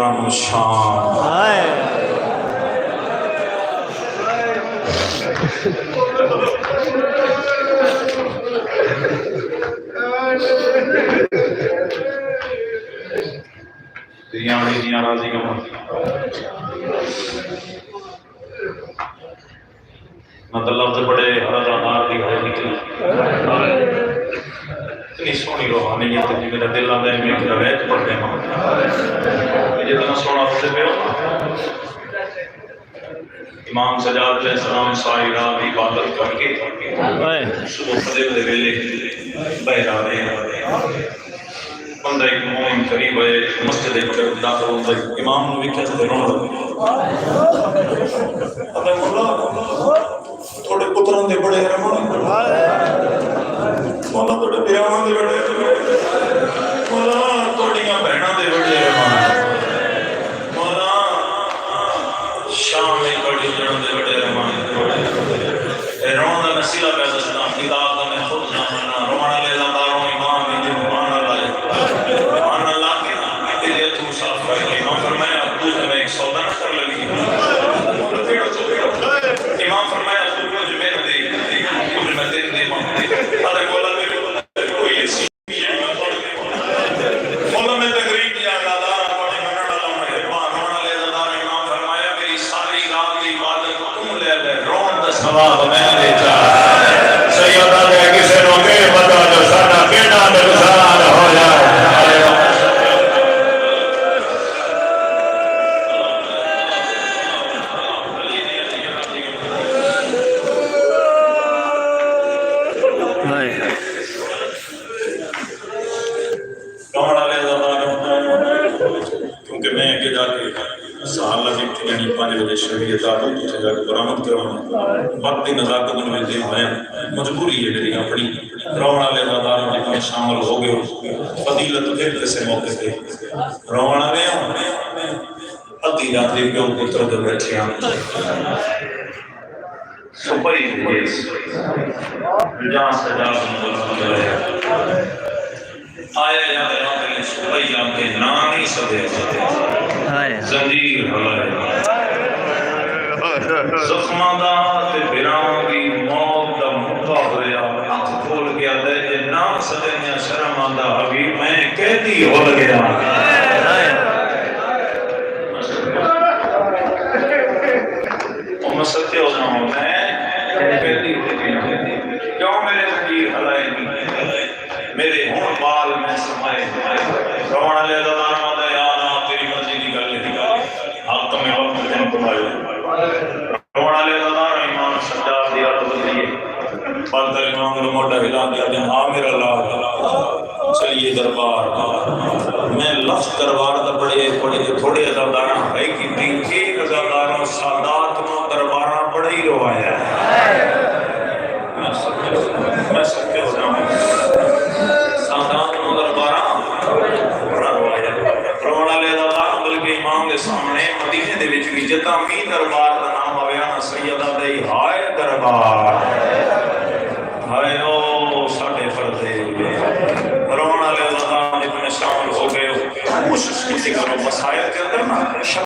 کرم شان راضی مطلب تو بڑے اداکار کی گل نکلی اتنی سونی روحانیت جی میرا دل آتا ہے میں روایت پڑھتے ہیں جتنا سونا پڑھتے پہ امام سجاد علیہ السلام ساری رات عبادت کر کے صبح فجر دے ویلے باہر آ رہے ہیں بندہ ایک مومن قریب ہے مسجد ایک داخل ہوتا ہے امام نے ویکھیا تے رونا اتے مولا تھوڑے پتراں دے بڑے رحمان مولا تھوڑے بیاواں دے بڑے مولا تھوڑیاں بہناں دے بڑے رحمان مولا شام میں بڑی جڑوں دے بڑے رحمان اے رونا دا نصیحہ پہ دسنا کتاب دا میں خود نہ ماننا رونا لے لنداروں امام دی زبان اللہ سبحان اللہ کے دل تو صاف کر کے امام فرمایا تو میں ایک سودا نہ کر لگی امام فرمایا تو جو میں دے کچھ میں دے ارے مولا میرے کوئی ایسی مولا میں تقریب کیا دادا بڑے منن والا مہربان ہونے والے دادا نے امام فرمایا میری ساری رات کی عبادت تم لے لے رون دا ثواب میں دے جا سیدہ نے کسے نو کہ بتا جو ساڈا کیڑا نقصان ہو جائے کیونکہ میں اگے جا کے سال لگی یعنی 5 بجے شریعت آ گئی اتنے جا کے برآمد کروانا وقت کی نزاکت میں دے میں مجبوری ہے میری اپنی روان والے دادار میں شامل ہو گئے فضیلت پھر کسے موقع پہ روان والے ادھی رات کے پیو پتر دے بیٹھے ہیں سپری دیس جہاں سجا آیا یا دے سپری آپ کے نام ہی سدے زنجیر ہلائے زخماں دا تے بیراں دی موت دا موقع ہویا ہاتھ کھول گیا دے جے نام سدے شرم آندا حبیب میں قیدی ہو گیا میں سچے ہو جاؤں میں قیدی ہو گیا کیوں میرے زنجیر ہلائے میرے ہون بال میں سمائے روان لے دادار مادہ یانا تیری مرضی کی گل حق میں وقت جن کمائے روان لے دادار امام سجاد دیا تو بدلیے پانتر امام نے موٹا ہلا دیا دیا آمیر اللہ چلیے دربار میں لفظ دربار دا بڑے تھوڑے ازادارہ ہے کہ دین ایک ازاداروں سادات میں دربارہ بڑے ہی روایا ہے میں سکتے ہو جاؤں سادات میں دربارہ بڑا روایا رونا لے دادار بلکہ امام کے سامنے مدینے دے وچ بھی جتا بھی دربار دا نام آویا نا سیدہ دے ہائے دربار ہائے او ساڑھے پردے رونا لے دادار اتنے شامل ہو گئے کوشش کسی کرو مسائل کے اندر نا